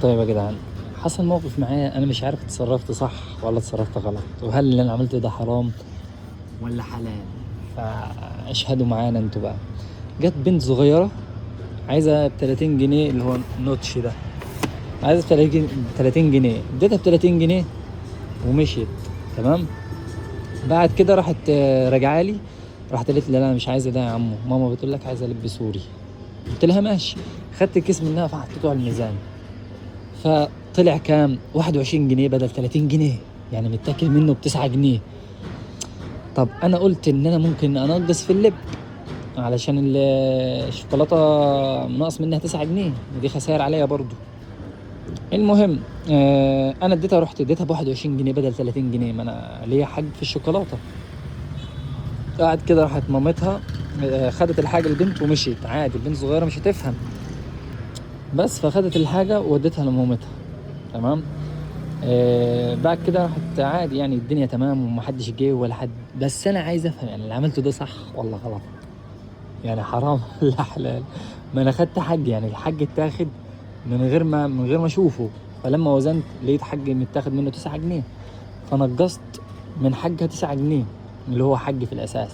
طيب يا جدعان، حصل موقف معايا انا مش عارف اتصرفت صح ولا اتصرفت غلط، وهل اللي انا عملته ده حرام ولا حلال؟ فاشهدوا معانا انتوا بقى. جت بنت صغيرة عايزة ب 30 جنيه اللي هو النوتش ده، عايزة ب 30 جنيه، اديتها ب 30 جنيه ومشيت. تمام. بعد كده راحت راجعه لي، راحت قالت لي لا انا مش عايزه ده يا عمو، ماما بتقول لك عايزه لب سوري. قلت لها ماشي. خدت الكيس منها فحطيته على الميزان، فطلع كام؟ 21 جنيه بدل 30 جنيه، يعني متاكل منه ب9 جنيه. طب انا قلت ان انا ممكن انقص في اللب علشان الشوكولاته ناقص منها 9 جنيه، ودي خسائر عليا برضو. المهم انا اديتها، رحت اديتها ب 21 جنيه بدل 30 جنيه، ما انا ليا حق في الشوكولاته. قعد كده، راحت مامتها خدت الحاجه البنت ومشيت عادي، البنت صغيره مش هتفهم. بس فخدت الحاجه وودتها لمامتها. تمام. بعد كده راحت عادي، يعني الدنيا تمام ومحدش جه ولا حد. بس انا عايز افهم، يعني اللي عملته ده صح ولا غلط؟ يعني حرام ولا حلال؟ ما انا خدت حاج، يعني الحاج اتاخد من غير ما اشوفه. فلما وزنت لقيت حاج متاخد منه 9 جنيه، فنقصت من حاجها 9 جنيه اللي هو حج في الاساس.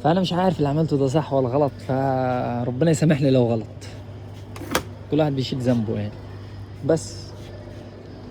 فانا مش عارف اللي عملته ده صح ولا غلط، فربنا يسامحني لو غلط. كل واحد بيشيل ذنبه يعني. بس